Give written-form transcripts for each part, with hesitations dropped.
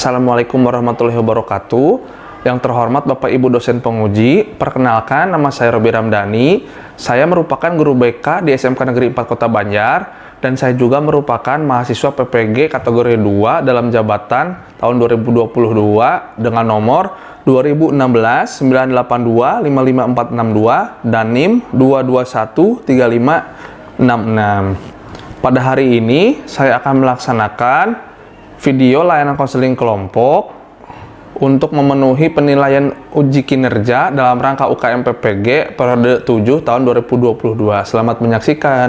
Assalamualaikum warahmatullahi wabarakatuh. Yang terhormat Bapak Ibu dosen penguji, perkenalkan nama saya Robi Ramdhani. Saya merupakan guru BK di SMK Negeri 4 Kota Banjar dan saya juga merupakan mahasiswa PPG kategori 2 dalam jabatan tahun 2022 dengan nomor 2016 982 55462 dan NIM 2213566. Pada hari ini saya akan melaksanakan video layanan konseling kelompok untuk memenuhi penilaian uji kinerja dalam rangka UKM PPG periode 7 tahun 2022. Selamat menyaksikan.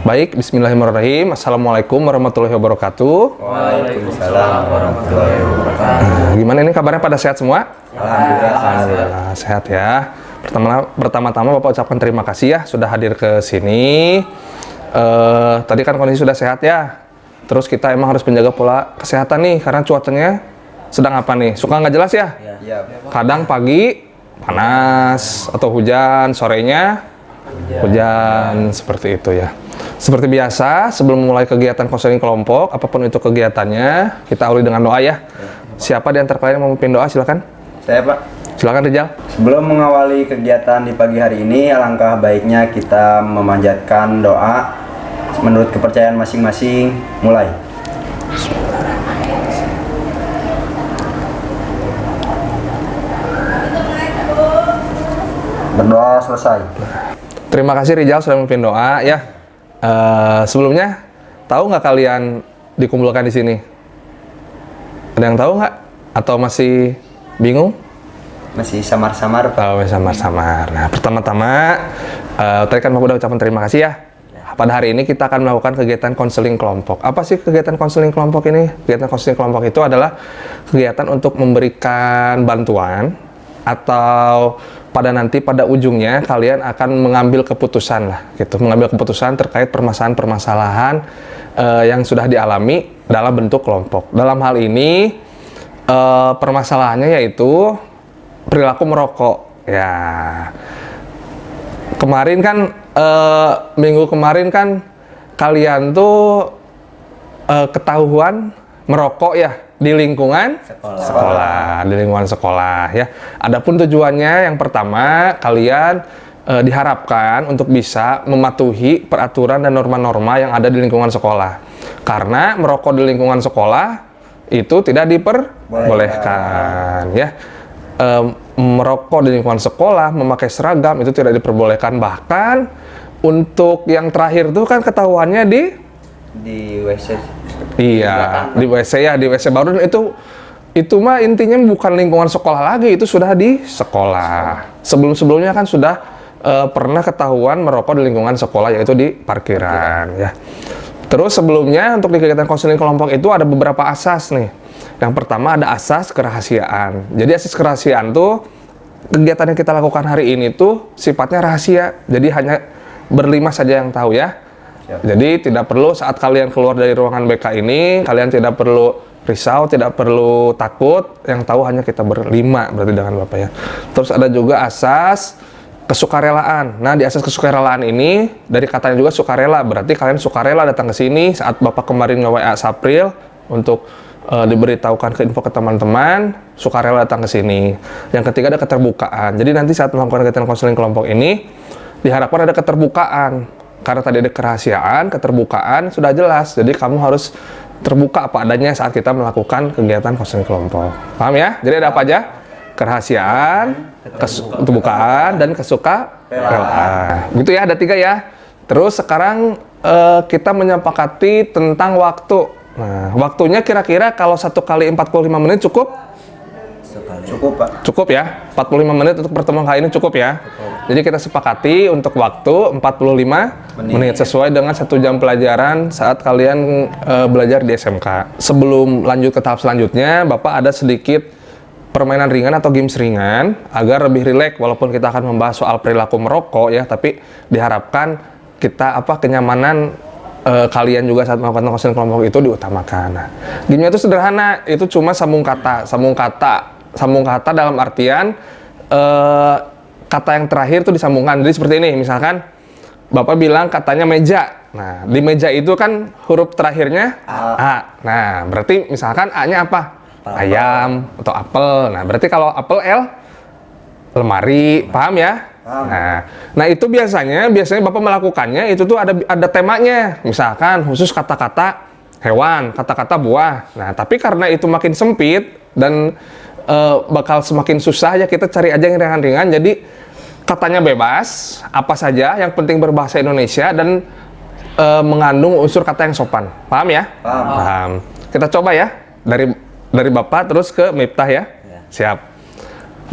Baik, bismillahirrahmanirrahim. Assalamualaikum warahmatullahi wabarakatuh. Waalaikumsalam warahmatullahi wabarakatuh. Gimana ini kabarnya, pada sehat semua? Alhamdulillah. Sehat ya. Pertama-tama Bapak ucapkan terima kasih ya sudah hadir ke sini. Tadi kan kondisi sudah sehat ya. Terus kita emang harus menjaga pola kesehatan nih karena cuacanya sedang apa nih? Suka nggak jelas ya? Ya. Kadang pagi panas atau hujan, sorenya hujan seperti itu ya. Seperti biasa, sebelum mulai kegiatan konseling kelompok, apapun itu kegiatannya, kita awali dengan doa ya. Siapa di antara kalian yang mau memimpin doa? Silakan. Saya, Pak. Silakan Rizal. Sebelum mengawali kegiatan di pagi hari ini, alangkah baiknya kita memanjatkan doa menurut kepercayaan masing-masing. Mulai. Berdoa selesai. Terima kasih Rizal sudah memimpin doa ya. Sebelumnya, tahu nggak kalian dikumpulkan di sini? Ada yang tahu nggak? Atau masih bingung? Masih samar-samar, Pak. Tahu, samar-samar. Nah, pertama-tama, tadi kan Bapak udah ucapkan terima kasih ya. Pada hari ini kita akan melakukan kegiatan konseling kelompok. Apa sih kegiatan konseling kelompok ini? Kegiatan konseling kelompok itu adalah kegiatan untuk memberikan bantuan atau pada ujungnya kalian akan mengambil keputusan lah, gitu. Mengambil keputusan terkait permasalahan-permasalahan yang sudah dialami dalam bentuk kelompok. Dalam hal ini permasalahannya yaitu perilaku merokok. Ya, kemarin kan minggu kemarin kan kalian tuh ketahuan merokok ya di lingkungan sekolah, di lingkungan sekolah ya. Adapun tujuannya yang pertama, kalian diharapkan untuk bisa mematuhi peraturan dan norma-norma yang ada di lingkungan sekolah. Karena merokok di lingkungan sekolah itu tidak diperbolehkan ya. Merokok di lingkungan sekolah, memakai seragam itu tidak diperbolehkan. Bahkan untuk yang terakhir tuh kan ketahuannya di WC. Iya, di WC ya, di WC baru. Dan itu mah intinya bukan lingkungan sekolah lagi, itu sudah di sekolah. Sebelum-sebelumnya kan sudah pernah ketahuan merokok di lingkungan sekolah, yaitu di parkiran ya. Terus sebelumnya untuk di kegiatan konseling kelompok itu ada beberapa asas nih. Yang pertama ada asas kerahasiaan. Jadi asas kerahasiaan tuh kegiatan yang kita lakukan hari ini tuh sifatnya rahasia. Jadi hanya berlima saja yang tahu ya. Jadi tidak perlu saat kalian keluar dari ruangan BK ini, kalian tidak perlu risau, tidak perlu takut. Yang tahu hanya kita berlima berarti dengan Bapak ya. Terus ada juga asas kesukarelaan. Nah, di asas kesukarelaan ini dari katanya juga sukarela, berarti kalian sukarela datang ke sini saat Bapak kemarin nge-WA Sapril untuk diberitahukan ke info ke teman-teman, sukarela datang ke sini. Yang ketiga ada keterbukaan. Jadi nanti saat melakukan kegiatan konseling kelompok ini diharapkan ada keterbukaan. Karena tadi ada kerahasiaan, keterbukaan sudah jelas. Jadi kamu harus terbuka apa adanya saat kita melakukan kegiatan konseling kelompok. Paham ya? Jadi ada apa aja? Kerahasiaan, keterbukaan, dan kesukarelaan. Gitu ya, ada 3 ya. Terus sekarang kita menyepakati tentang waktu. Nah, waktunya kira-kira kalau 1 kali 45 menit cukup? Cukup, Pak. Cukup ya, 45 menit untuk pertemuan kali ini cukup ya. Jadi kita sepakati untuk waktu 45 menit sesuai dengan 1 jam pelajaran saat kalian belajar di SMK. Sebelum lanjut ke tahap selanjutnya, Bapak ada sedikit permainan ringan atau games ringan agar lebih rileks walaupun kita akan membahas soal perilaku merokok ya, tapi diharapkan kita kenyamanan kalian juga saat melakukan konseling kelompok itu diutamakan. Nah, gamenya itu sederhana, itu cuma sambung kata dalam artian kata yang terakhir tuh disambungkan. Jadi seperti ini, misalkan Bapak bilang katanya meja, Nah, di meja itu kan huruf terakhirnya A. Nah, berarti misalkan A-nya apa? Ayam atau apel. Nah, berarti kalau apel L, lemari. Paham ya? Nah itu biasanya Bapak melakukannya itu tuh ada temanya. Misalkan khusus kata-kata hewan, kata-kata buah. Nah, tapi karena itu makin sempit dan bakal semakin susah ya, kita cari aja yang ringan-ringan. Jadi katanya bebas, apa saja yang penting berbahasa Indonesia dan mengandung unsur kata yang sopan. Paham ya? Paham. Kita coba ya dari Bapak terus ke Miftah ya. Siap.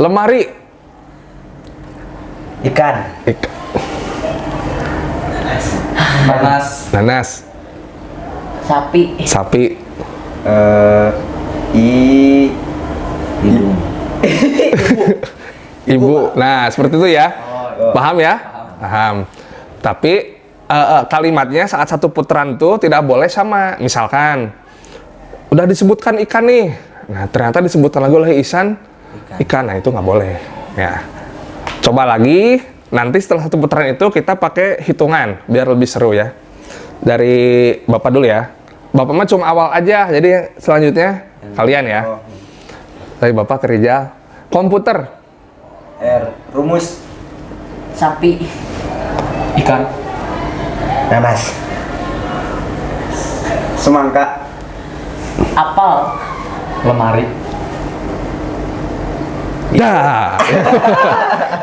Lemari. Ikan. Nanas. Sapi. Ibu. Nah, seperti itu ya. Paham ya? Paham. Tapi kalimatnya saat satu putaran tuh tidak boleh sama. Misalkan udah disebutkan ikan nih. Nah, ternyata disebutkan lagi oleh Ihsan ikan. Nah, itu nggak boleh. Ya. Coba lagi. Nanti setelah satu putaran itu kita pakai hitungan biar lebih seru ya. Dari Bapak dulu ya. Bapak mah cuma awal aja. Jadi selanjutnya kalian ya. Dari Bapak ke Rijal. Komputer. Rumus. Sapi. Ikan. Nanas. Semangka. Apel. Lemari. Ya.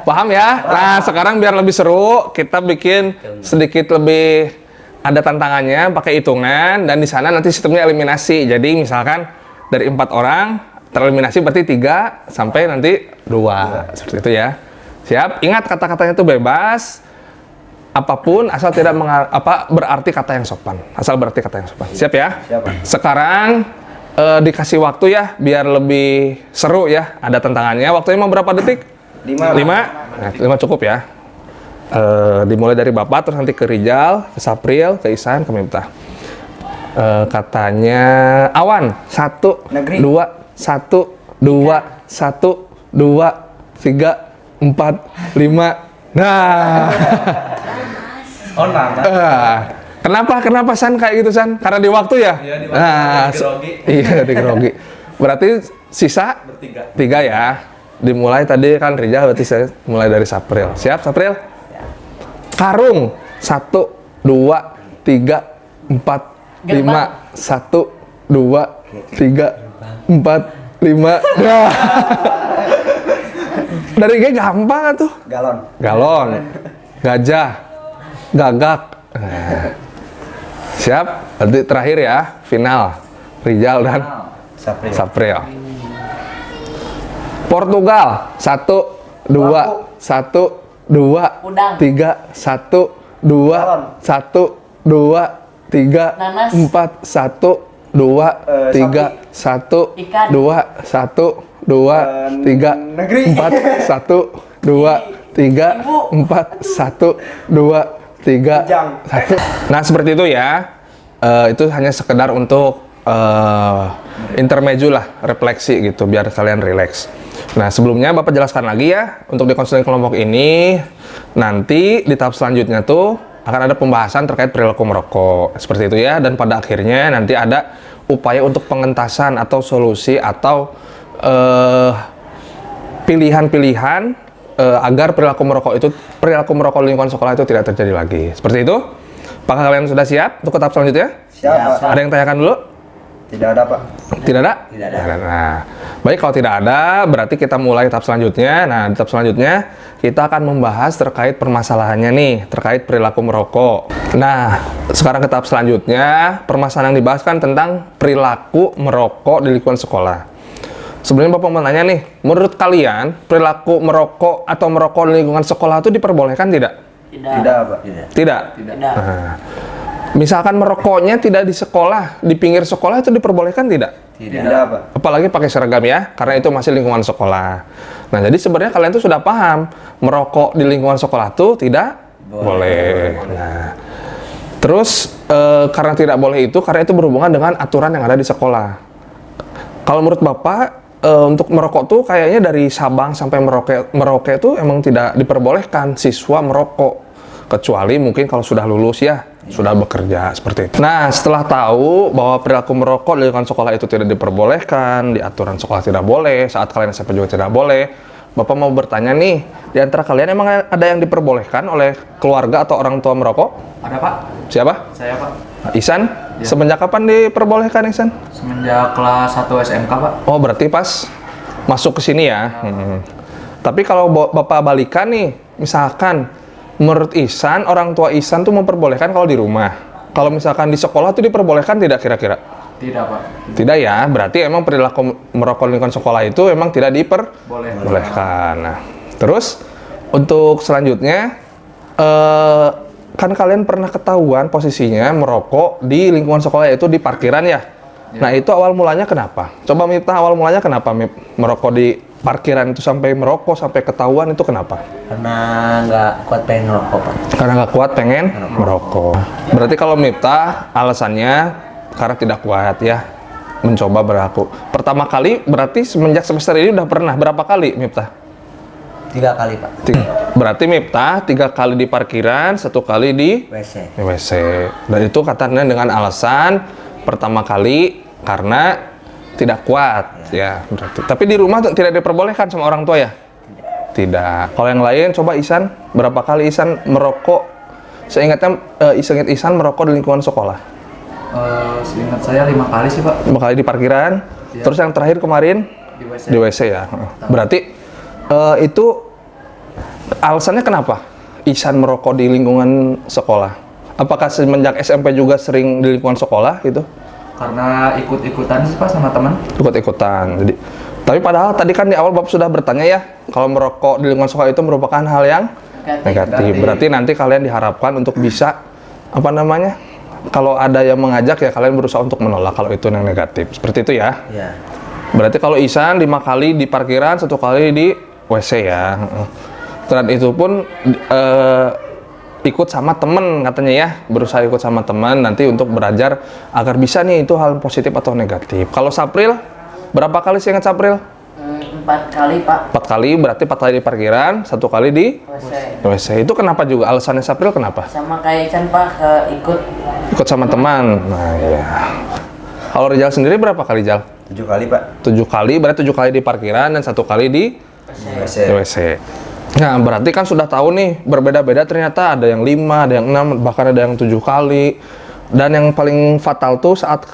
Paham ya? Nah, sekarang biar lebih seru, kita bikin sedikit lebih ada tantangannya pakai hitungan dan di sana nanti sistemnya eliminasi. Jadi misalkan dari 4 orang tereliminasi berarti 3 sampai nanti 2. Seperti itu ya. Siap? Ingat kata-katanya itu bebas. Apapun asal tidak berarti kata yang sopan. Asal berarti kata yang sopan. Siap ya? Siap. Sekarang dikasih waktu ya biar lebih seru ya. Ada tantangannya. Waktunya mau berapa detik? 5. 5 cukup ya. Dimulai dari Bapak terus nanti ke Rijal, ke Sapril, ke Ihsan, ke Miftah. Katanya awan. 1, Negeri. 2, 1, 2, 1, 2, 3, 4, 5. Nah. Oh, nanas. Kenapa San kayak gitu San? Karena di waktu ya? Iya, di waktu. Grogi. Iya, di grogi. Berarti sisa Bertiga. 3 ya. Dimulai tadi kan Rijal, berarti saya mulai dari Sapril. Siap Sapril? Karung. 1, 2, 3, 4, 5. 1, 2, 3, 4, 5. Nah. Dari G gampang tuh. Galon. Gajah. Gagak. Nah. Siap? Nanti terakhir ya, final. Rijal dan Sapril. Portugal. 1, 2, 1, 2, Udang. 3, 1, 2, 1, 2, 3, Nanas. 4, 1, 2, 3, 1, Ikan. 2, 1, 2, 3, Negeri. 4, 1, 2, 3, Ibu. 4, 1, 2, 3, Ujang. 1. Nah, seperti itu ya. Itu hanya sekedar untuk intermezzo lah, refleksi gitu, biar kalian rileks. Nah, sebelumnya Bapak jelaskan lagi ya, untuk di konseling kelompok ini, nanti di tahap selanjutnya tuh akan ada pembahasan terkait perilaku merokok. Seperti itu ya, dan pada akhirnya nanti ada upaya untuk pengentasan atau solusi atau pilihan-pilihan agar perilaku merokok di lingkungan sekolah itu tidak terjadi lagi. Seperti itu. Apakah kalian sudah siap untuk ke tahap selanjutnya? Siap. Ada yang tanyakan dulu? Tidak ada, Pak. Tidak ada? Tidak ada. Nah, baik, kalau tidak ada, berarti kita mulai tahap selanjutnya. Nah, di tahap selanjutnya kita akan membahas terkait permasalahannya nih, terkait perilaku merokok. Nah, sekarang ke tahap selanjutnya, permasalahan yang dibahas kan tentang perilaku merokok di lingkungan sekolah. Sebelumnya Bapak mau nanya nih, menurut kalian perilaku merokok atau merokok di lingkungan sekolah itu diperbolehkan tidak? Tidak, Pak. Tidak? Nah, misalkan merokoknya tidak di sekolah, di pinggir sekolah itu diperbolehkan tidak? Tidak, Pak. Apalagi pakai seragam ya, karena itu masih lingkungan sekolah. Nah, jadi sebenarnya kalian tuh sudah paham, merokok di lingkungan sekolah tuh tidak boleh. Nah, terus karena tidak boleh itu, karena itu berhubungan dengan aturan yang ada di sekolah. Kalau menurut Bapak, untuk merokok tuh kayaknya dari Sabang sampai Merauke tuh emang tidak diperbolehkan siswa merokok. Kecuali mungkin kalau sudah lulus ya, sudah bekerja seperti itu. Nah, setelah tahu bahwa perilaku merokok di lingkungan sekolah itu tidak diperbolehkan, di aturan sekolah tidak boleh, saat kalian SMP juga tidak boleh, Bapak mau bertanya nih, di antara kalian emang ada yang diperbolehkan oleh keluarga atau orang tua merokok? Ada Pak? Siapa? Saya Pak. Isan? Ya. Semenjak kapan diperbolehkan, Isan? Semenjak kelas 1 SMK Pak. Oh, berarti pas masuk ke sini ya. Tapi kalau Bapak balikan nih, misalkan menurut Isan, orang tua Isan tuh memperbolehkan kalau di rumah. Kalau misalkan di sekolah tuh diperbolehkan tidak kira-kira? Tidak Pak. Tidak ya, berarti emang perilaku merokok di lingkungan sekolah itu emang tidak diperbolehkan. Nah, terus untuk selanjutnya, kan kalian pernah ketahuan posisinya merokok di lingkungan sekolah itu di parkiran ya? Nah, itu awal mulanya kenapa? Coba Miftah, awal mulanya kenapa merokok di parkiran itu sampai merokok, sampai ketahuan itu kenapa? Karena nggak kuat pengen ngerokok, Pak. Karena nggak kuat pengen merokok. Berarti kalau Miftah alasannya karena tidak kuat ya, mencoba berlaku. Pertama kali berarti semenjak semester ini udah pernah berapa kali Miftah? 3 kali, Pak. Berarti Miftah 3 kali di parkiran, 1 kali di WC. WC. Dan itu katanya dengan alasan pertama kali karena tidak kuat ya berarti. Tapi di rumah tidak diperbolehkan sama orang tua ya? Tidak. Kalau yang lain coba Isan, berapa kali Isan merokok? Seingat Isan merokok di lingkungan sekolah. Seingat saya 5 kali sih Pak. 5 kali di parkiran. Ya. Terus yang terakhir kemarin Di WC. di WC ya. Berarti itu alasannya kenapa Isan merokok di lingkungan sekolah? Apakah semenjak SMP juga sering di lingkungan sekolah gitu? Karena ikut-ikutan sih Pak sama teman. Ikut-ikutan. Jadi, tapi padahal tadi kan di awal Bapak sudah bertanya ya, kalau merokok di lingkungan sekolah itu merupakan hal yang negatif. Berarti nanti kalian diharapkan untuk bisa apa namanya? Kalau ada yang mengajak ya kalian berusaha untuk menolak kalau itu yang negatif. Seperti itu ya. Iya. Berarti kalau Isan 5 kali di parkiran, 1 kali di WC ya. Dan itu pun ikut sama temen katanya ya, berusaha ikut sama teman nanti untuk belajar agar bisa nih itu hal positif atau negatif. Kalau Sapril, berapa kali sih ingat Sapril? 4 kali, Pak. 4 kali, berarti 4 kali di parkiran, 1 kali di WC. WC. Itu kenapa juga? Alasannya Sapril kenapa? Sama kayak Ican, Pak, ikut Ikut sama teman. Nah ya. Kalau Rizal sendiri berapa kali Jal? 7 kali, Pak. 7 kali, berarti 7 kali di parkiran dan 1 kali di WC. WC. Nah, berarti kan sudah tahu nih, berbeda-beda ternyata ada yang 5, ada yang 6, bahkan ada yang 7 kali. Dan yang paling fatal tuh saat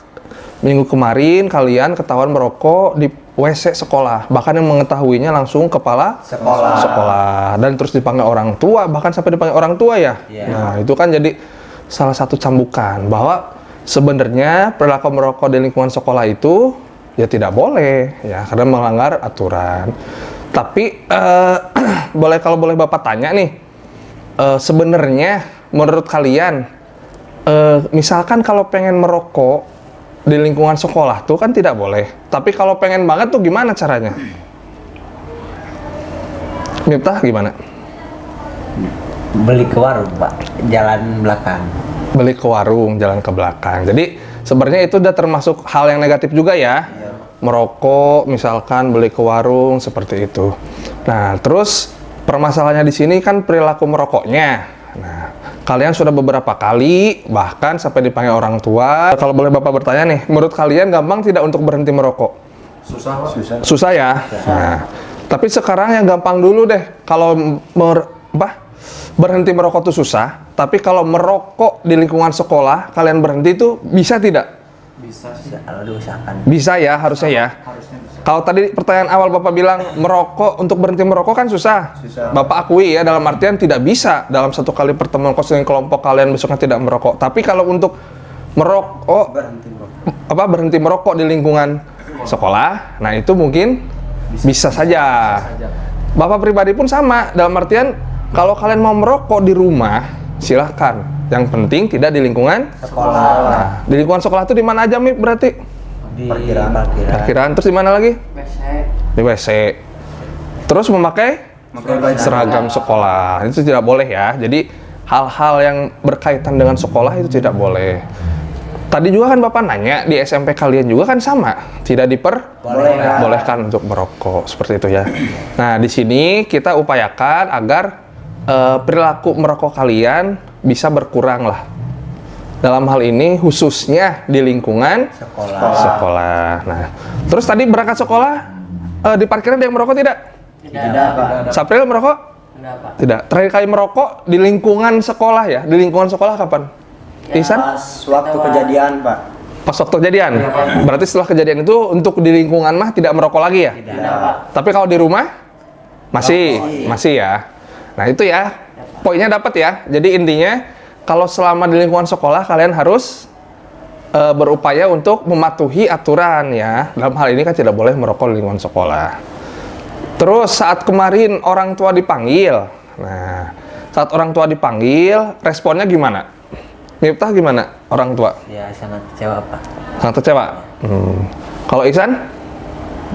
minggu kemarin kalian ketahuan merokok di WC sekolah. Bahkan yang mengetahuinya langsung kepala sekolah. Dan terus dipanggil orang tua, bahkan sampai dipanggil orang tua ya. Iya. Nah, itu kan jadi salah satu cambukan bahwa sebenarnya perilaku merokok di lingkungan sekolah itu ya tidak boleh ya karena melanggar aturan. Tapi kalau boleh Bapak tanya nih, sebenarnya menurut kalian, misalkan kalau pengen merokok di lingkungan sekolah tuh kan tidak boleh. Tapi kalau pengen banget tuh gimana caranya? Miftah gimana? beli ke warung, Pak. Jalan belakang. Beli ke warung, jalan ke belakang. Jadi sebenarnya itu udah termasuk hal yang negatif juga ya. Merokok, misalkan beli ke warung seperti itu. Nah, terus permasalahannya di sini kan perilaku merokoknya. Nah, kalian sudah beberapa kali, bahkan sampai dipanggil orang tua. Kalau boleh Bapak bertanya nih, menurut kalian gampang tidak untuk berhenti merokok? Susah Pak. Susah ya? Nah, tapi sekarang yang gampang dulu deh. Kalau berhenti merokok itu susah, tapi kalau merokok di lingkungan sekolah, kalian berhenti itu bisa tidak? Bisa sih. Kalau diusahakan. Bisa ya, harusnya ya. Harusnya bisa. Kalau tadi pertanyaan awal Bapak bilang merokok, untuk berhenti merokok kan susah. Bapak akui ya, dalam artian tidak bisa dalam satu kali pertemuan konseling kelompok kalian besoknya tidak merokok. Tapi kalau untuk merokok, berhenti merokok di lingkungan sekolah, nah itu mungkin bisa saja. Bapak pribadi pun sama, dalam artian kalau kalian mau merokok di rumah, silahkan. Yang penting tidak di lingkungan Sekolah. Nah, di lingkungan sekolah itu di mana aja, Mip, berarti? Di Parkiran. Parkiran, terus di mana lagi? WC. Di WC. Terus memakai seragam sekolah. Itu tidak boleh ya. Jadi hal-hal yang berkaitan dengan sekolah itu tidak boleh. Tadi juga kan Bapak nanya, di SMP kalian juga kan sama, tidak diperbolehkan untuk merokok, seperti itu ya. Nah, di sini kita upayakan agar perilaku merokok kalian bisa berkurang lah. Dalam hal ini khususnya di lingkungan sekolah. Nah, terus tadi berangkat sekolah di parkiran ada yang merokok tidak? Tidak, Pak. Sapril merokok? Enggak, Pak. Tidak. Terakhir kali merokok di lingkungan sekolah ya? Di lingkungan sekolah kapan? Ya, Ihsan? Pas waktu kejadian, Pak. Pas waktu kejadian? Berarti setelah kejadian itu untuk di lingkungan mah tidak merokok lagi ya? Tidak, Pak. Tapi kalau di rumah? Masih ya. Nah itu ya, poinnya dapat ya. Jadi intinya, kalau selama di lingkungan sekolah kalian harus berupaya untuk mematuhi aturan ya. Dalam hal ini kan tidak boleh merokok di lingkungan sekolah. Terus saat kemarin orang tua dipanggil, nah saat orang tua dipanggil, responnya gimana? Miftah gimana orang tua? Ya sangat kecewa, Pak. Sangat kecewa. Kalau Ihsan?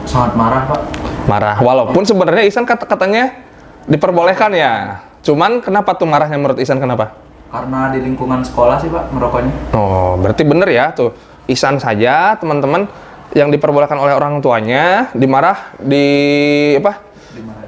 Sangat marah Pak. Marah. Walaupun sebenarnya Ihsan katanya diperbolehkan ya. Cuman kenapa tuh marahnya menurut Ihsan kenapa? Karena di lingkungan sekolah sih Pak merokoknya. Oh, berarti bener ya tuh. Ihsan saja teman-teman yang diperbolehkan oleh orang tuanya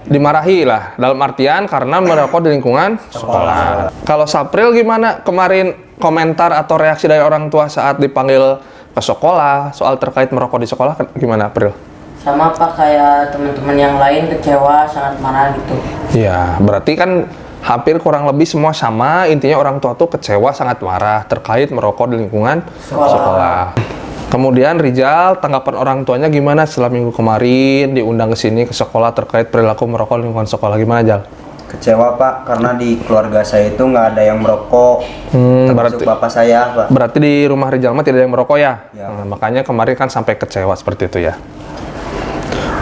dimarahi lah, dalam artian karena merokok di lingkungan sekolah. Kalau Sapril gimana kemarin komentar atau reaksi dari orang tua saat dipanggil ke sekolah soal terkait merokok di sekolah gimana, April? Sama Pak, kayak teman-teman yang lain kecewa, sangat marah gitu. Iya, berarti kan hampir kurang lebih semua sama, intinya orang tua tuh kecewa, sangat marah terkait merokok di lingkungan sekolah. Kemudian Rijal, tanggapan orang tuanya gimana setelah minggu kemarin diundang ke sini ke sekolah terkait perilaku merokok di lingkungan sekolah, gimana Jal? Kecewa, Pak, karena di keluarga saya itu nggak ada yang merokok, termasuk bapak saya, Pak. Berarti di rumah Rijal mah tidak ada yang merokok ya? Ya. Nah, makanya kemarin kan sampai kecewa seperti itu ya.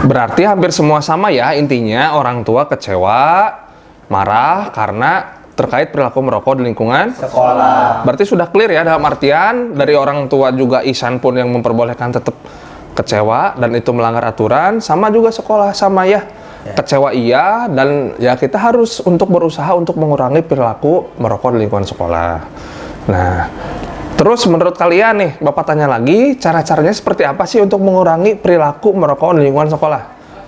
Berarti hampir semua sama ya, intinya orang tua kecewa, marah karena terkait perilaku merokok di lingkungan Sekolah. Berarti sudah clear ya, dalam artian dari orang tua juga Ihsan pun yang memperbolehkan tetap kecewa dan itu melanggar aturan, sama juga sekolah sama ya. Kecewa iya, dan ya kita harus untuk berusaha untuk mengurangi perilaku merokok di lingkungan sekolah. Nah, terus menurut kalian nih, Bapak tanya lagi, cara-caranya seperti apa sih untuk mengurangi perilaku merokok di lingkungan sekolah?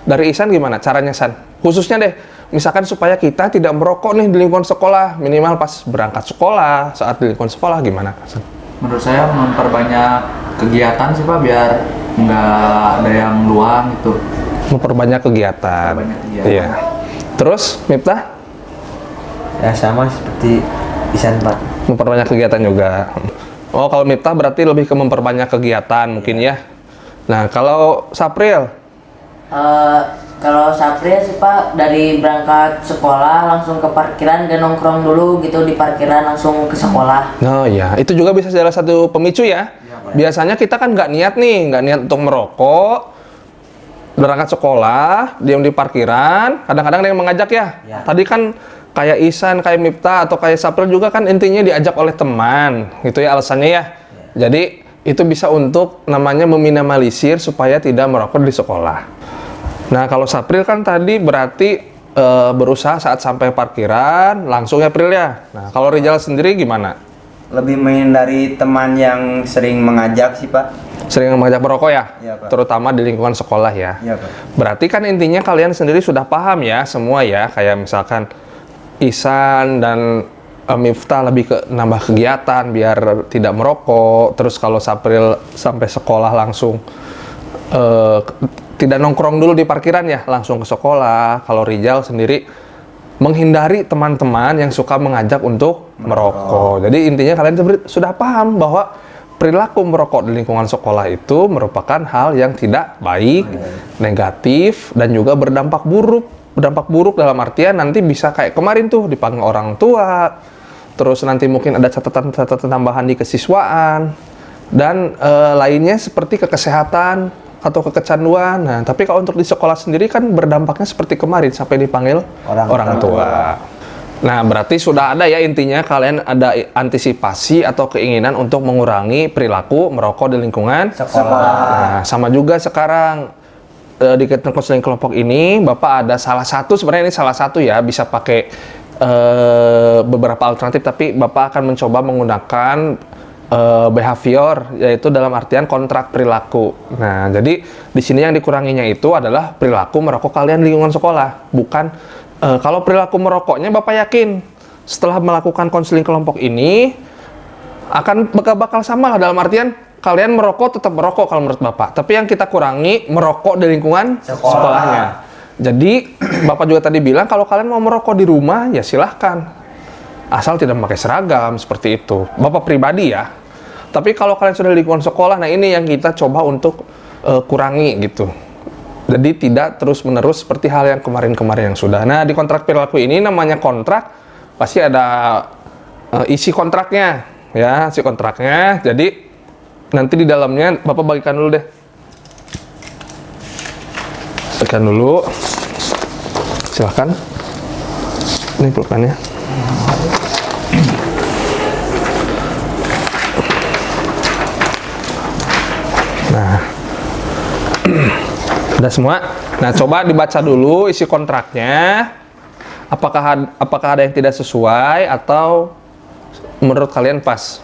Dari Ihsan gimana caranya, San? Khususnya deh, misalkan supaya kita tidak merokok nih di lingkungan sekolah, minimal pas berangkat sekolah, saat di lingkungan sekolah, gimana, San? Menurut saya memperbanyak kegiatan sih Pak biar nggak ada yang luang gitu. Memperbanyak kegiatan. Memperbanyak kegiatan. Iya. Terus, Miftah? Ya sama seperti Ihsan, Pak. Memperbanyak kegiatan juga. Oh, kalau Miftah berarti lebih ke memperbanyak kegiatan mungkin ya. Nah, kalau Sapril? Kalau Sapril sih Pak, dari berangkat sekolah langsung ke parkiran, gak nongkrong dulu gitu di parkiran, langsung ke sekolah. Oh iya, itu juga bisa salah satu pemicu ya. Biasanya kita kan nggak niat untuk merokok, berangkat sekolah, diam di parkiran, kadang-kadang ada yang mengajak ya. Tadi kan kayak Ihsan, kayak Miftah, atau kayak Sapril juga kan intinya diajak oleh teman, gitu ya alasannya ya. Jadi itu bisa untuk namanya meminimalisir supaya tidak merokok di sekolah. Nah, kalau Sapril kan tadi berarti berusaha saat sampai parkiran langsung ya, April ya. Nah, kalau Rijal sendiri gimana? Lebih menghindari teman yang sering mengajak sih, Pak. Sering mengajak merokok ya? Iya, Pak. Terutama di lingkungan sekolah ya? Iya, Pak. Berarti kan intinya kalian sendiri sudah paham ya semua ya, kayak misalkan Ihsan dan Miftah lebih ke nambah kegiatan biar tidak merokok. Terus kalau Sapril sampai sekolah langsung tidak nongkrong dulu di parkiran ya, langsung ke sekolah. Kalau Rijal sendiri menghindari teman-teman yang suka mengajak untuk merokok. Jadi intinya kalian sudah paham bahwa perilaku merokok di lingkungan sekolah itu merupakan hal yang tidak baik, negatif, dan juga berdampak buruk. Berdampak buruk dalam artian nanti bisa kayak kemarin tuh dipanggil orang tua, terus nanti mungkin ada catatan-catatan tambahan di kesiswaan, dan lainnya seperti kesehatan atau kecanduan. Nah, tapi kalau untuk di sekolah sendiri kan berdampaknya seperti kemarin sampai dipanggil orang tua. Nah, berarti sudah ada ya intinya kalian ada antisipasi atau keinginan untuk mengurangi perilaku merokok di lingkungan Sekolah. Nah, sama juga sekarang di kegiatan konseling kelompok ini, Bapak ada salah satu, sebenarnya ini salah satu ya, bisa pakai beberapa alternatif, tapi Bapak akan mencoba menggunakan behavior, yaitu dalam artian kontrak perilaku. Nah, jadi di sini yang dikuranginya itu adalah perilaku merokok kalian di lingkungan sekolah. Bukan kalau perilaku merokoknya Bapak yakin setelah melakukan konseling kelompok ini akan bakal sama lah, dalam artian kalian merokok tetap merokok kalau menurut Bapak. Tapi yang kita kurangi merokok di lingkungan sekolahnya. Jadi Bapak juga tadi bilang kalau kalian mau merokok di rumah ya silahkan. Asal tidak memakai seragam seperti itu. Bapak pribadi ya. Tapi kalau kalian sudah di lingkungan sekolah, nah ini yang kita coba untuk kurangi gitu. Jadi tidak terus-menerus seperti hal yang kemarin-kemarin yang sudah. Nah, di kontrak perilaku ini namanya kontrak, pasti ada isi kontraknya, ya, isi kontraknya. Jadi nanti di dalamnya Bapak bagikan dulu deh. Bagikan dulu. Silahkan. Ini pulpennya. Nah. Udah semua. Nah, coba dibaca dulu isi kontraknya. Apakah ada yang tidak sesuai atau menurut kalian pas?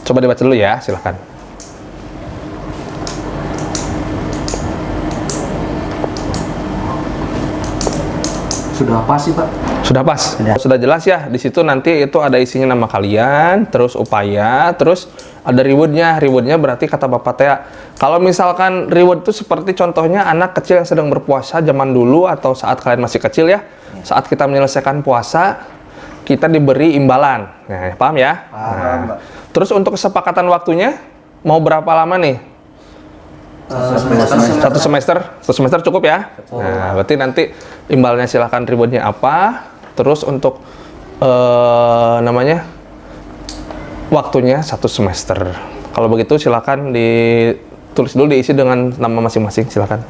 Coba dibaca dulu ya, silahkan. Sudah pas sih Pak. Sudah pas? Sudah jelas ya? Di situ nanti itu ada isinya nama kalian, terus upaya, terus ada rewardnya. Rewardnya berarti kata Bapak Tea, kalau misalkan reward itu seperti contohnya anak kecil yang sedang berpuasa zaman dulu atau saat kalian masih kecil ya, saat kita menyelesaikan puasa, kita diberi imbalan. Nah, paham ya? Nah, terus untuk kesepakatan waktunya, mau berapa lama nih? Satu semester cukup ya? Nah, berarti nanti imbalnya silahkan rewardnya apa, terus untuk namanya waktunya 1 semester. Kalau begitu silakan ditulis dulu, diisi dengan nama masing-masing, silakan.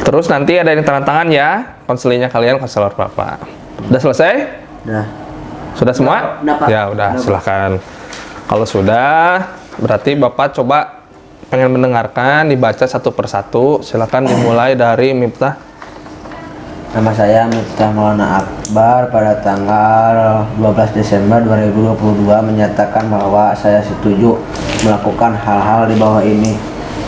Terus nanti ada yang tanda tangan ya, konselingnya kalian, konselor Bapak. Udah selesai? Udah. Sudah semua? Udah, Pak. Ya udah, silahkan. Kalau sudah, berarti Bapak coba pengen mendengarkan, dibaca satu persatu. Silakan dimulai dari Miftah. Nama saya Miftah Maulana Akbar. Pada tanggal 12 Desember 2022 menyatakan bahwa saya setuju melakukan hal-hal di bawah ini.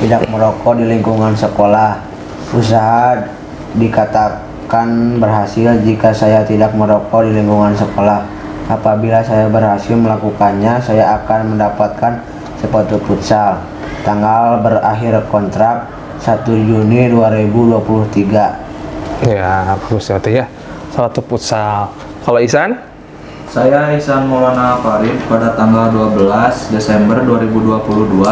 Tidak merokok di lingkungan sekolah. Usaha dikatakan berhasil jika saya tidak merokok di lingkungan sekolah. Apabila saya berhasil melakukannya, saya akan mendapatkan sepatu futsal. Tanggal berakhir kontrak 1 Juni 2023. Ya, bagus ya. Sepatu futsal. Kalau Ihsan? Saya Ihsan Maulana Farid pada tanggal 12 Desember 2022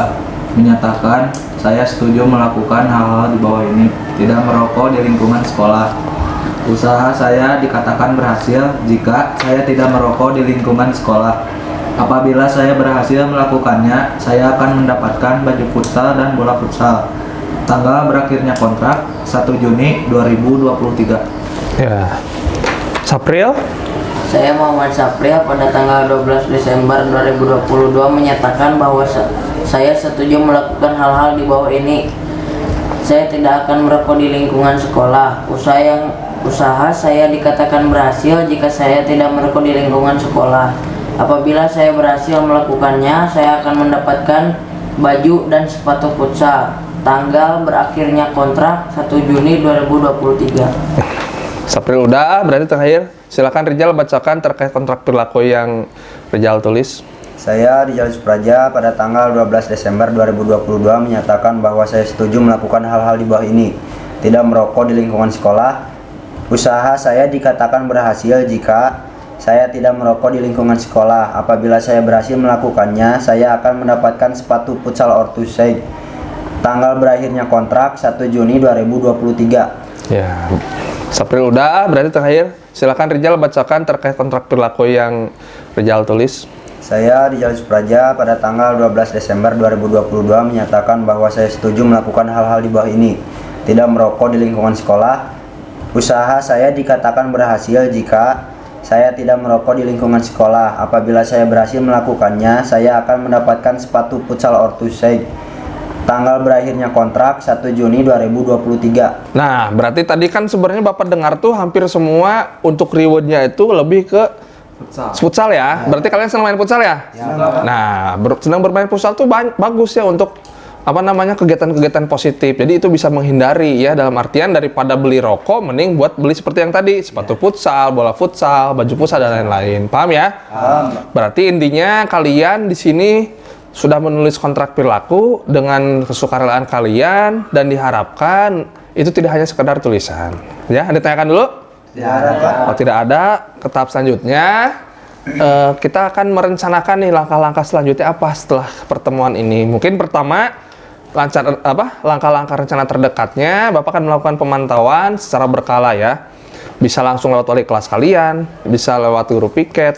menyatakan saya setuju melakukan hal-hal di bawah ini. Tidak merokok di lingkungan sekolah. Usaha saya dikatakan berhasil jika saya tidak merokok di lingkungan sekolah. Apabila saya berhasil melakukannya, saya akan mendapatkan baju futsal dan bola futsal. Tanggal berakhirnya kontrak 1 Juni 2023. Ya. Sapril? Saya Muhammad Sapril pada tanggal 12 Desember 2022 menyatakan bahwa saya setuju melakukan hal-hal di bawah ini. Saya tidak akan merokok di lingkungan sekolah. Usaha saya dikatakan berhasil jika saya tidak merokok di lingkungan sekolah. Apabila saya berhasil melakukannya, saya akan mendapatkan baju dan sepatu futsal. Tanggal berakhirnya kontrak 1 Juni 2023. Sapril udah, berarti terakhir. Silakan Rijal bacakan terkait kontrak perilaku yang Rijal tulis. Saya Rijal Supraja pada tanggal 12 Desember 2022 menyatakan bahwa saya setuju melakukan hal-hal di bawah ini. Tidak merokok di lingkungan sekolah. Usaha saya dikatakan berhasil jika saya tidak merokok di lingkungan sekolah. Apabila saya berhasil melakukannya, saya akan mendapatkan sepatu futsal Ortusai. tanggal berakhirnya kontrak 1 Juni 2023. Ya, Sapril udah, berarti terakhir. Silakan Rijal bacakan terkait kontrak perilaku yang Rijal tulis. Saya Rijal Supraja pada tanggal 12 Desember 2022 menyatakan bahwa saya setuju melakukan hal-hal di bawah ini. Tidak merokok di lingkungan sekolah. Usaha saya dikatakan berhasil jika saya tidak merokok di lingkungan sekolah. Apabila saya berhasil melakukannya, saya akan mendapatkan sepatu futsal Ortusei. Tanggal berakhirnya kontrak 1 Juni 2023. Nah, berarti tadi kan sebenarnya Bapak dengar tuh hampir semua untuk rewardnya itu lebih ke futsal ya. Berarti kalian senang main futsal ya? Nah, senang bermain futsal tuh bagus ya untuk apa namanya kegiatan-kegiatan positif. Jadi itu bisa menghindari ya, dalam artian daripada beli rokok mending buat beli seperti yang tadi, sepatu futsal, bola futsal, baju futsal dan lain-lain. Paham ya? Paham. Berarti intinya kalian di sini sudah menulis kontrak perilaku dengan kesukarelaan kalian dan diharapkan itu tidak hanya sekedar tulisan. Ya, ditanyakan dulu? Tidak ada, Pak. Kalau tidak ada, ke tahap selanjutnya kita akan merencanakan nih langkah-langkah selanjutnya apa setelah pertemuan ini. Mungkin pertama langkah-langkah rencana terdekatnya, Bapak akan melakukan pemantauan secara berkala ya. Bisa langsung lewat wali kelas kalian, bisa lewat guru piket,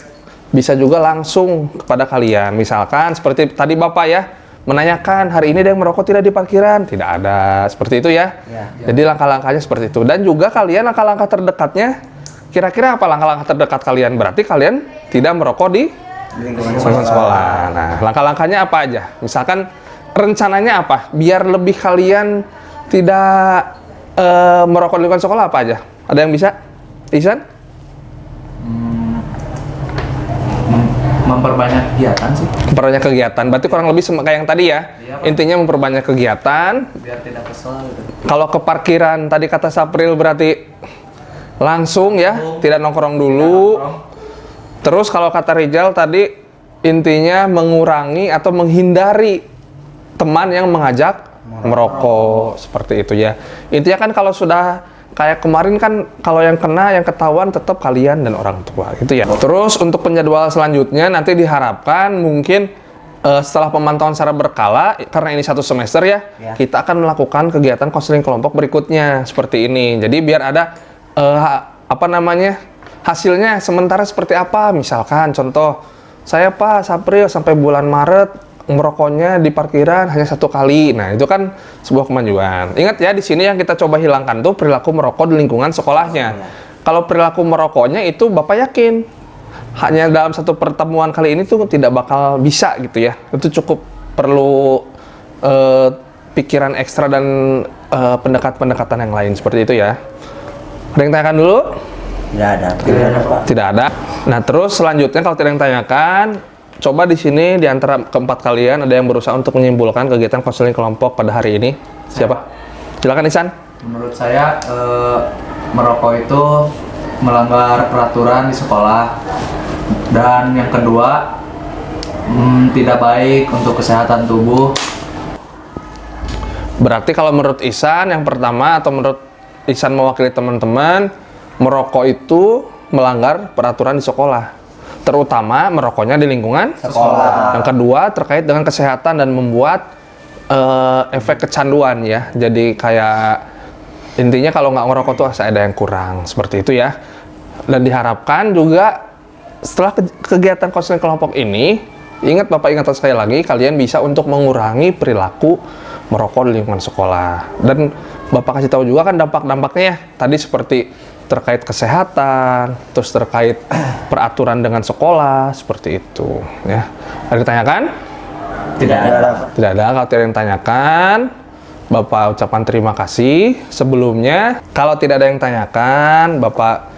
bisa juga langsung kepada kalian. Misalkan seperti tadi Bapak ya, menanyakan hari ini ada yang merokok tidak di parkiran? Tidak ada, seperti itu ya. Jadi langkah-langkahnya seperti itu. Dan juga kalian langkah-langkah terdekatnya, kira-kira apa langkah-langkah terdekat kalian? Berarti kalian tidak merokok di lingkungan sekolah. Nah, langkah-langkahnya apa aja? Misalkan rencananya apa? Biar lebih kalian tidak merokok di lingkungan sekolah apa aja? Ada yang bisa? Ihsan? Memperbanyak kegiatan sih. Memperbanyak kegiatan. Berarti kurang lebih sama kayak yang tadi ya. Iya, Pak. Intinya memperbanyak kegiatan. Biar tidak kesel gitu. Kalau ke parkiran tadi kata Sapril berarti langsung ya, tidak nongkrong dulu. Terus kalau kata Rijal tadi intinya mengurangi atau menghindari teman yang mengajak merokok seperti itu ya. Intinya kan kalau sudah kayak kemarin kan kalau yang kena yang ketahuan tetap kalian dan orang tua gitu ya. Terus untuk penjadwalan selanjutnya nanti diharapkan mungkin setelah pemantauan secara berkala karena ini 1 semester ya, kita akan melakukan kegiatan konseling kelompok berikutnya seperti ini. Jadi biar ada hasilnya sementara seperti apa. Misalkan contoh saya Pak Sapril sampai bulan Maret merokoknya di parkiran hanya 1 kali. Nah, itu kan sebuah kemajuan. Ingat ya, di sini yang kita coba hilangkan tuh perilaku merokok di lingkungan sekolahnya. Kalau perilaku merokoknya itu Bapak yakin hanya dalam 1 pertemuan kali ini tuh tidak bakal bisa gitu ya. Itu cukup perlu pikiran ekstra dan pendekatan yang lain seperti itu ya. Ada yang tanyakan dulu? Tidak ada, Pak. Tidak ada. Nah, terus selanjutnya kalau tidak yang tanyakan, coba di sini di antara keempat kalian ada yang berusaha untuk menyimpulkan kegiatan konseling kelompok pada hari ini. Siapa? Silakan Ihsan. Menurut saya merokok itu melanggar peraturan di sekolah. Dan yang kedua, tidak baik untuk kesehatan tubuh. Berarti kalau menurut Ihsan yang pertama atau menurut Ihsan mewakili teman-teman, merokok itu melanggar peraturan di sekolah. Terutama merokoknya di lingkungan sekolah. Yang kedua terkait dengan kesehatan dan membuat efek kecanduan ya. Jadi kayak intinya kalau nggak ngerokok tuh ada yang kurang seperti itu ya. Dan diharapkan juga setelah kegiatan konseling kelompok ini, Bapak ingat sekali lagi, kalian bisa untuk mengurangi perilaku merokok di lingkungan sekolah. Dan Bapak kasih tahu juga kan dampak-dampaknya ya. Tadi seperti terkait kesehatan, terus terkait peraturan dengan sekolah, seperti itu ya. Ada yang ditanyakan? Tidak ada. Tidak ada. Kalau tidak ada yang tanyakan, Bapak ucapkan terima kasih sebelumnya. Kalau tidak ada yang tanyakan, Bapak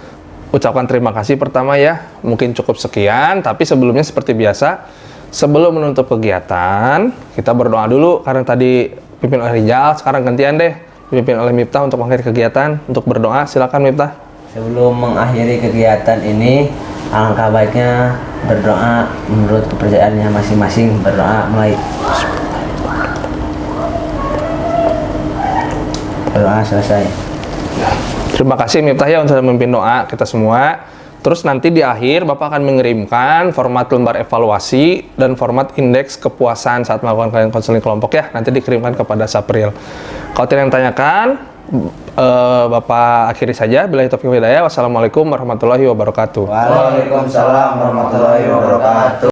ucapkan terima kasih pertama ya. Mungkin cukup sekian, tapi sebelumnya seperti biasa, sebelum menutup kegiatan, kita berdoa dulu karena tadi pimpin oleh Rijal, sekarang gantian deh dipimpin oleh Miftah untuk mengakhiri kegiatan, untuk berdoa. Silakan Miftah. Sebelum mengakhiri kegiatan ini, alangkah baiknya berdoa menurut kepercayaannya masing-masing. Berdoa mulai. Berdoa selesai. Terima kasih Miftah ya untuk memimpin doa kita semua. Terus nanti di akhir Bapak akan mengirimkan format lembar evaluasi dan format indeks kepuasan saat melakukan konseling kelompok ya. Nanti dikirimkan kepada Sapril. Kalau tidak yang tanyakan, Bapak akhiri saja. Billahi taufiq wal hidayah. Wassalamualaikum warahmatullahi wabarakatuh. Waalaikumsalam warahmatullahi wabarakatuh.